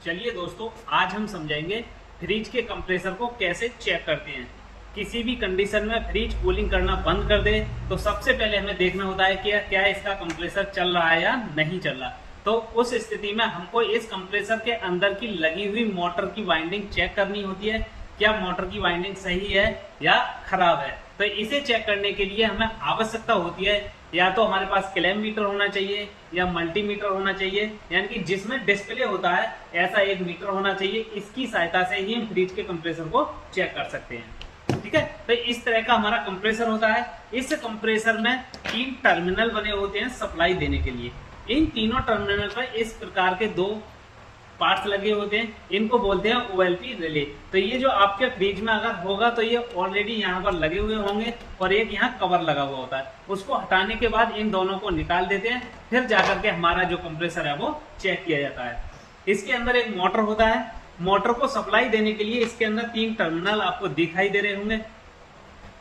चलिए दोस्तों, आज हम समझाएंगे फ्रिज के कंप्रेसर को कैसे चेक करते हैं। किसी भी कंडीशन में फ्रिज कूलिंग करना बंद कर दे तो सबसे पहले हमें देखना होता है कि क्या इसका कंप्रेसर चल रहा है या नहीं चल रहा। तो उस स्थिति में हमको इस कंप्रेसर के अंदर की लगी हुई मोटर की वाइंडिंग चेक करनी होती है, क्या मोटर की वाइंडिंग सही है या खराब है। तो इसे चेक करने के लिए हमें आवश्यकता होती है या तो हमारे पास क्लैम मीटर होना चाहिए या मल्टीमीटर होना चाहिए, यानी कि जिसमें डिस्प्ले होता है ऐसा एक मीटर होना चाहिए। इसकी सहायता से ही हम फ्रिज के कंप्रेसर को चेक कर सकते हैं। ठीक है, तो इस तरह का हमारा कंप्रेसर होता है। इस कंप्रेसर में 3 टर्मिनल बने होते हैं सप्लाई देने के लिए। इन तीनों टर्मिनल पर इस प्रकार के 2 पार्ट्स लगे होते हैं, इनको बोलते हैं OLP रिले। तो ये जो आपके फ्रिज में अगर होगा तो ये ऑलरेडी यहाँ पर लगे हुए होंगे और एक यहाँ कवर लगा हुआ होता है। उसको हटाने के बाद इन दोनों को निकाल देते हैं, फिर जाकर के हमारा जो कंप्रेसर है वो चेक किया जाता है। इसके अंदर एक मोटर होता है। मोटर को सप्लाई देने के लिए इसके अंदर 3 टर्मिनल आपको दिखाई दे रहे होंगे।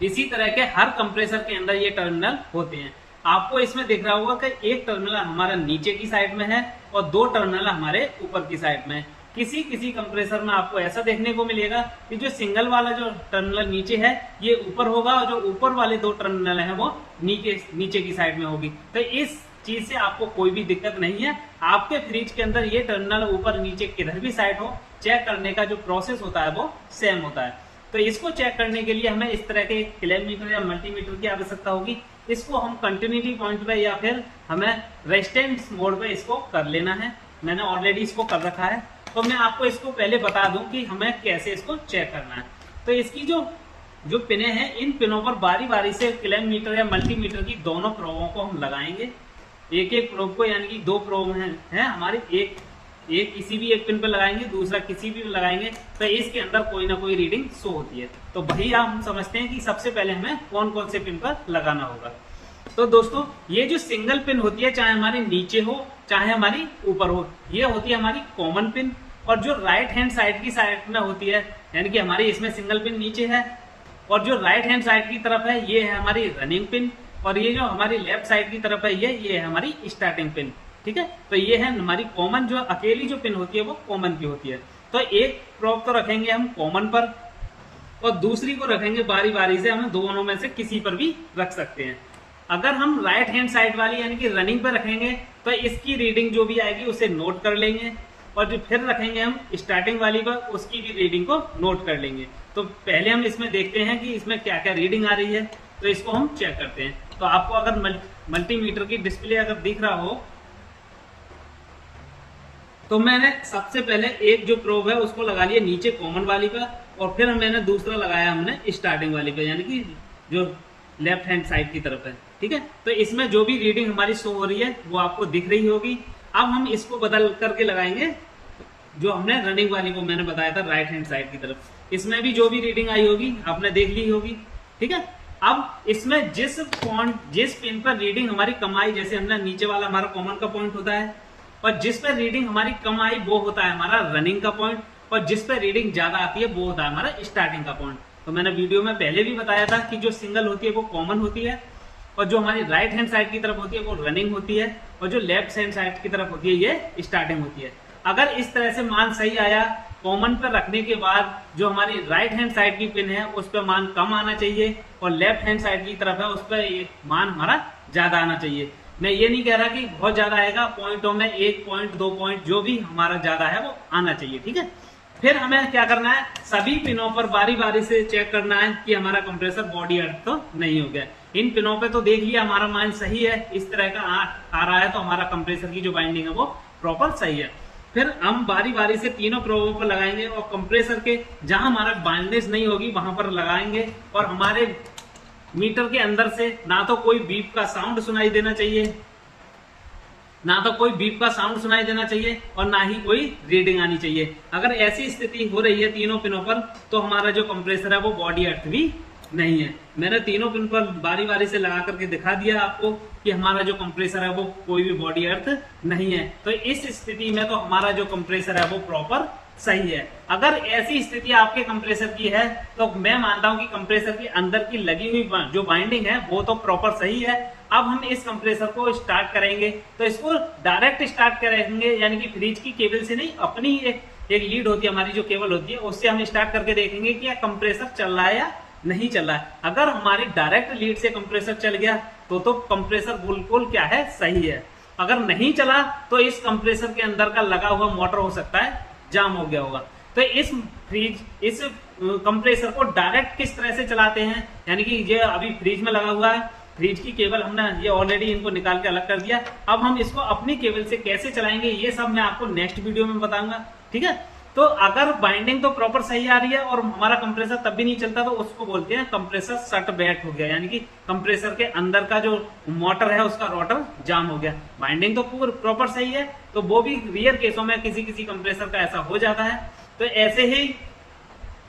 इसी तरह के हर कंप्रेसर के अंदर ये टर्मिनल होते हैं। आपको इसमें दिख रहा होगा कि एक टर्मिनल हमारा नीचे की साइड में है और 2 टर्मिनल हमारे ऊपर की साइड में है। किसी किसी कंप्रेसर में आपको ऐसा देखने को मिलेगा कि जो सिंगल वाला जो टर्मिनल नीचे है ये ऊपर होगा और जो ऊपर वाले 2 टर्मिनल हैं वो नीचे की साइड में होगी। तो इस चीज से आपको कोई भी दिक्कत नहीं है। आपके फ्रिज के अंदर ये टर्मिनल ऊपर नीचे किधर भी साइड हो, चेक करने का जो प्रोसेस होता है वो सेम होता है। तो इसको चेक करने के लिए हमें इस तरह के क्लैम मीटर या मल्टीमीटर की आवश्यकता होगी। इसको हम कंटिन्यूटी पॉइंट पे या फिर हमें रेजिस्टेंस मोड पे इसको कर लेना है। मैंने ऑलरेडी इसको कर रखा है, तो मैं आपको इसको पहले बता दूं कि हमें कैसे इसको चेक करना है। तो इसकी जो पिने हैं, इन पिनों पर बारी बारी से क्लैम मीटर या मल्टीमीटर की दोनों प्रोबों को हम लगाएंगे। एक प्रोब को, यानी कि 2 प्रोब हैं हमारे, एक किसी भी एक पिन पर लगाएंगे, दूसरा किसी भी लगाएंगे, तो इसके अंदर कोई ना कोई रीडिंग शो होती है। तो वही हम समझते हैं कि सबसे पहले हमें कौन कौन से पिन पर लगाना होगा। तो दोस्तों, ये जो सिंगल पिन होती है, चाहे हमारी नीचे हो चाहे हमारी ऊपर हो, ये होती है हमारी कॉमन पिन। और जो राइट हैंड साइड की साइड में होती है, यानी कि हमारी इसमें सिंगल पिन नीचे है और जो राइट हैंड साइड की तरफ है ये है हमारी रनिंग पिन, और ये जो हमारी लेफ्ट साइड की तरफ है ये है हमारी स्टार्टिंग पिन। ठीक है, तो ये है हमारी कॉमन, जो अकेली जो पिन होती है वो कॉमन की होती है। तो एक प्रोब तो रखेंगे हम कॉमन पर और दूसरी को रखेंगे बारी बारी से, हम दोनों में से किसी पर भी रख सकते हैं। अगर हम राइट हैंड साइड वाली यानी कि रनिंग पर रखेंगे तो इसकी रीडिंग जो भी आएगी उसे नोट कर लेंगे, और जो फिर रखेंगे हम स्टार्टिंग वाली पर, उसकी भी रीडिंग को नोट कर लेंगे। तो पहले हम इसमें देखते हैं कि इसमें क्या क्या रीडिंग आ रही है, तो इसको हम चेक करते हैं। तो आपको अगर मल्टीमीटर की डिस्प्ले अगर दिख रहा हो तो मैंने सबसे पहले एक जो प्रोब है उसको लगा लिया नीचे कॉमन वाली पे, और फिर मैंने दूसरा लगाया हमने स्टार्टिंग वाली पे, यानी कि जो लेफ्ट हैंड साइड की तरफ है। ठीक है, तो इसमें जो भी रीडिंग हमारी शो हो रही है वो आपको दिख रही होगी। अब हम इसको बदल करके लगाएंगे, जो हमने रनिंग वाली को मैंने बताया था राइट हैंड साइड की तरफ, इसमें भी जो भी रीडिंग आई होगी आपने देख ली होगी। ठीक है, अब इसमें जिस पिन पर रीडिंग हमारी कम आई, जैसे हमने नीचे वाला हमारा कॉमन का पॉइंट होता है, और जिस पे रीडिंग हमारी कम आई वो होता है हमारा रनिंग का पॉइंट, और जिस पे रीडिंग ज्यादा आती है वो होता है हमारा स्टार्टिंग का पॉइंट। तो मैंने वीडियो में पहले भी बताया था कि जो सिंगल होती है वो कॉमन होती है, और जो हमारी राइट हैंड साइड की तरफ होती है वो रनिंग होती है, और जो लेफ्ट हैंड साइड की तरफ होती है ये स्टार्टिंग होती है। अगर इस तरह से मान सही आया, कॉमन पर रखने के बाद जो हमारी राइट हैंड साइड की पिन है उस पर मान कम आना चाहिए, और लेफ्ट हैंड साइड की तरफ है उस पर मान हमारा ज्यादा आना चाहिए। मैं ये नहीं कह रहा कि बहुत ज्यादा आएगा, पॉइंटों में 1 पॉइंट 2 पॉइंट जो भी हमारा ज्यादा है वो आना चाहिए। ठीक है, फिर हमें क्या करना है, सभी पिनों पर बारी बारी से चेक करना है कि हमारा कंप्रेसर बॉडी अर्थ तो नहीं हो गया। इन पिनों पे तो देख लिया हमारा मान सही है, इस तरह का आ रहा है, तो हमारा कंप्रेसर की जो बाइंडिंग है वो प्रॉपर सही है। फिर हम बारी बारी से तीनों प्रोबों पर लगाएंगे और कंप्रेसर के जहां हमारा बाइंडनेस नहीं होगी वहां पर लगाएंगे, और हमारे मीटर के अंदर से ना तो कोई बीप का साउंड सुनाई देना चाहिए, और ना ही कोई रीडिंग आनी चाहिए। अगर ऐसी स्थिति हो रही है तीनों पिनों पर, तो हमारा जो कंप्रेसर है वो बॉडी अर्थ भी नहीं है। मैंने तीनों पिन पर बारी बारी से लगा करके दिखा दिया आपको कि हमारा जो कंप्रेसर है वो कोई भी बॉडी अर्थ नहीं है। तो इस स्थिति में तो हमारा जो कंप्रेसर है वो प्रॉपर सही है। अगर ऐसी स्थिति आपके कंप्रेसर की है तो मैं मानता हूं कि कंप्रेसर के अंदर की लगी हुई जो बाइंडिंग है वो तो प्रॉपर सही है। अब हम इस कंप्रेसर को स्टार्ट करेंगे, तो इसको डायरेक्ट स्टार्ट करेंगे, यानी कि फ्रिज की केबल से नहीं, अपनी एक लीड होती है हमारी, जो केबल होती है उससे हम स्टार्ट करके देखेंगे कि कंप्रेसर चल रहा है या नहीं चल रहा है। अगर हमारी डायरेक्ट लीड से कंप्रेसर चल गया तो कंप्रेसर बिल्कुल क्या है, सही है। अगर नहीं चला तो इस कंप्रेसर के अंदर का लगा हुआ मोटर हो सकता है जाम हो गया होगा। तो इस कंप्रेसर को डायरेक्ट किस तरह से चलाते हैं, यानी कि ये अभी फ्रिज में लगा हुआ है, फ्रिज की केबल हमने ये ऑलरेडी इनको निकाल के अलग कर दिया। अब हम इसको अपनी केबल से कैसे चलाएंगे ये सब मैं आपको नेक्स्ट वीडियो में बताऊंगा, ठीक है। तो अगर बाइंडिंग तो प्रॉपर सही आ रही है और हमारा कंप्रेसर तब भी नहीं चलता, तो उसको बोलते हैं कंप्रेसर सट बैक हो गया, यानी कि कंप्रेसर के अंदर का जो मोटर है उसका रोटर जाम हो गया। बाइंडिंग तो पूरी प्रॉपर सही है, तो वो भी रियर केसों में किसी किसी कंप्रेसर का ऐसा हो जाता है। तो ऐसे ही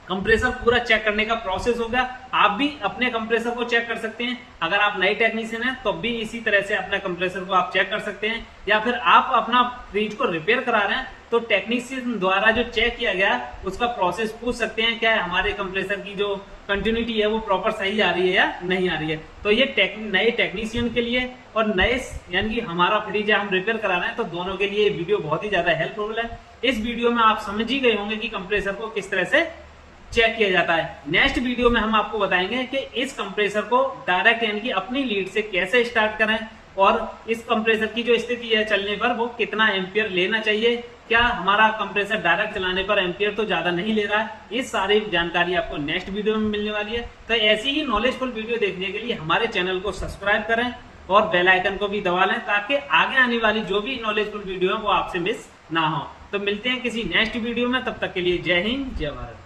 कंप्रेसर पूरा चेक करने का प्रोसेस होगा। आप भी अपने कंप्रेसर को चेक कर सकते हैं। अगर आप नए टेक्नीशियन हैं तो भी इसी तरह से अपने कंप्रेसर को आप चेक कर सकते हैं, या फिर आप अपना फ्रिज को रिपेयर करा रहे हैं तो टेक्नीशियन द्वारा जो चेक किया गया उसका प्रोसेस पूछ सकते हैं, क्या हमारे कंप्रेसर की जो कंटिन्यूटी है वो प्रॉपर सही आ रही है या नहीं आ रही है। तो ये नए टेक्नीशियन के लिए और नए, यानी कि हमारा फ्रिज हम रिपेयर करा रहे हैं, तो दोनों के लिए ये वीडियो बहुत ही ज्यादा हेल्पफुल है। इस वीडियो में आप समझ ही गए होंगे कि कंप्रेसर को किस तरह से चेक किया जाता है। नेक्स्ट वीडियो में हम आपको बताएंगे कि इस कंप्रेसर को डायरेक्ट, यानी कि अपनी लीड से कैसे स्टार्ट करें, और इस कंप्रेसर की जो स्थिति है चलने पर वो कितना एम्पियर लेना चाहिए, क्या हमारा कंप्रेसर डायरेक्ट चलाने पर एम्पियर तो ज्यादा नहीं ले रहा है। ये सारी जानकारी आपको नेक्स्ट वीडियो में मिलने वाली है। तो ऐसी ही नॉलेजफुल वीडियो देखने के लिए हमारे चैनल को सब्सक्राइब करें और बेल आइकन को भी दबा लें, ताकि आगे आने वाली जो भी नॉलेजफुल वीडियो है वो आपसे मिस ना हो। तो मिलते हैं किसी नेक्स्ट वीडियो में, तब तक के लिए जय हिंद जय भारत।